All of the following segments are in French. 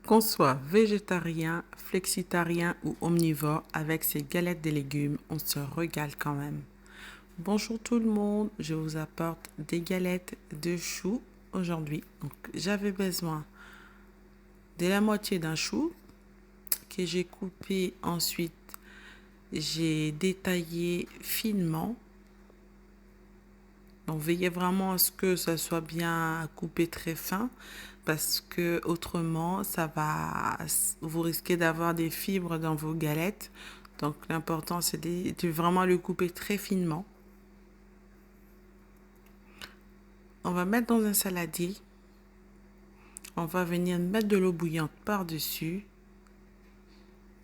Qu'on soit végétarien, flexitarien ou omnivore, avec ces galettes de légumes, on se régale quand même. Bonjour tout le monde, je vous apporte des galettes de choux aujourd'hui. Donc, j'avais besoin de la moitié d'un chou que j'ai coupé ensuite. J'ai détaillé finement. Donc, veillez vraiment à ce que ça soit bien coupé très fin parce que autrement, vous risquez d'avoir des fibres dans vos galettes. Donc, l'important, c'est de vraiment le couper très finement. On va mettre dans un saladier. On va venir mettre de l'eau bouillante par-dessus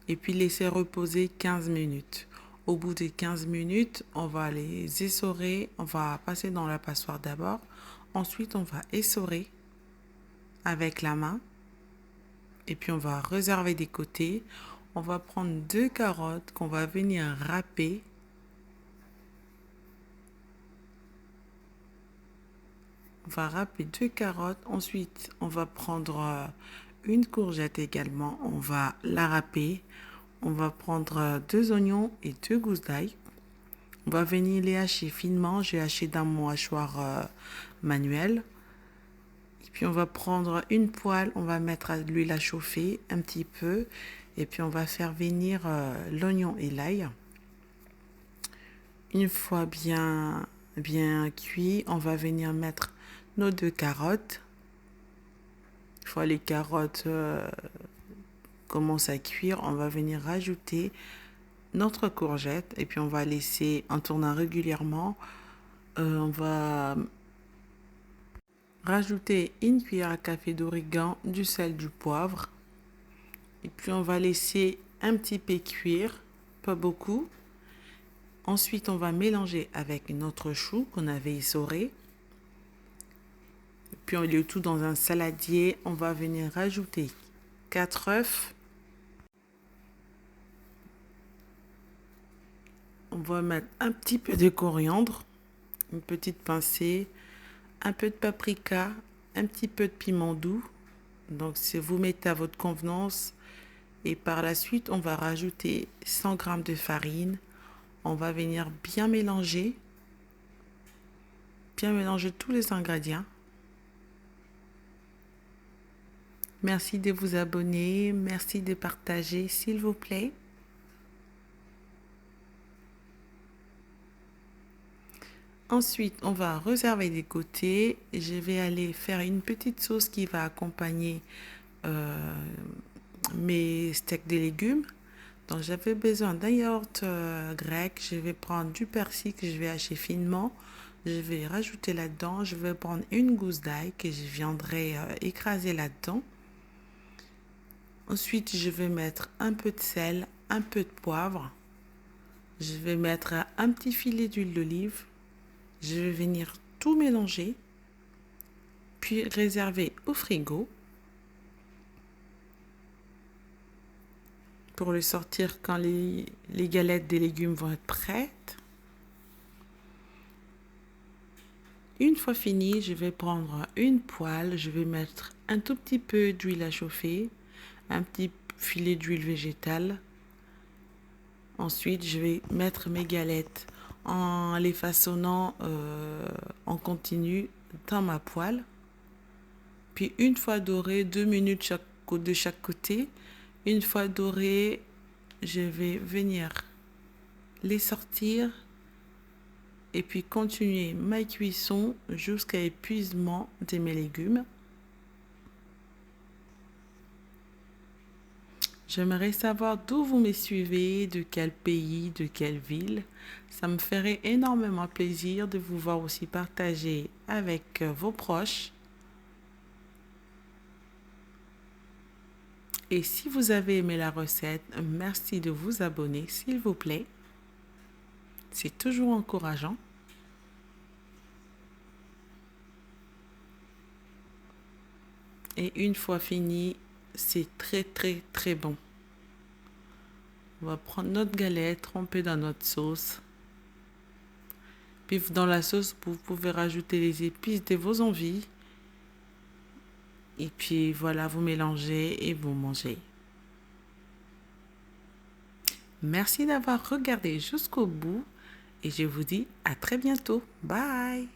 et puis laisser reposer 15 minutes. Au bout des 15 minutes, on va les essorer. On va passer dans la passoire d'abord. Ensuite, on va essorer avec la main. Et puis, on va réserver des côtés. On va prendre 2 carottes qu'on va venir râper. On va râper 2 carottes. Ensuite, on va prendre une courgette également. On va la râper. On va prendre 2 oignons et 2 gousses d'ail. On va venir les hacher finement. J'ai haché dans mon hachoir manuel. Et puis on va prendre une poêle. On va mettre l'huile à chauffer un petit peu. Et puis on va faire venir l'oignon et l'ail. Une fois bien cuit, on va venir mettre nos 2 carottes. Une fois les carottes commencent à cuire, on va venir rajouter notre courgette et puis on va laisser en tournant régulièrement. On va rajouter une cuillère à café d'origan, du sel, du poivre. Et puis on va laisser un petit peu cuire, pas beaucoup. Ensuite, on va mélanger avec notre chou qu'on avait essoré. Puis on le tout dans un saladier. On va venir rajouter 4 œufs. On va mettre un petit peu de coriandre, une petite pincée, un peu de paprika, un petit peu de piment doux. Donc, si vous mettez à votre convenance. Et par la suite, on va rajouter 100 g de farine. On va venir bien mélanger tous les ingrédients. Merci de vous abonner, merci de partager, s'il vous plaît. Ensuite, on va réserver des côtés. Je vais aller faire une petite sauce qui va accompagner mes steaks de légumes. Donc, j'avais besoin d'un yaourt grec. Je vais prendre du persil que je vais hacher finement. Je vais rajouter là-dedans. Je vais prendre une gousse d'ail que je viendrai écraser là-dedans. Ensuite, je vais mettre un peu de sel, un peu de poivre. Je vais mettre un petit filet d'huile d'olive. Je vais venir tout mélanger, puis réserver au frigo pour le sortir quand les galettes des légumes vont être prêtes. Une fois fini, je vais prendre une poêle, je vais mettre un tout petit peu d'huile à chauffer, un petit filet d'huile végétale. Ensuite, je vais mettre mes galettes en les façonnant en continu dans ma poêle. Puis une fois doré, 2 minutes de chaque côté. Une fois doré, je vais venir les sortir et puis continuer ma cuisson jusqu'à épuisement de mes légumes. J'aimerais savoir d'où vous me suivez, de quel pays, de quelle ville. Ça me ferait énormément plaisir de vous voir aussi partager avec vos proches. Et si vous avez aimé la recette, merci de vous abonner, s'il vous plaît. C'est toujours encourageant. Et une fois fini, c'est très très très bon. On va prendre notre galette, tremper dans notre sauce. Puis dans la sauce, vous pouvez rajouter les épices de vos envies. Et puis voilà, vous mélangez et vous mangez. Merci d'avoir regardé jusqu'au bout et je vous dis à très bientôt. Bye!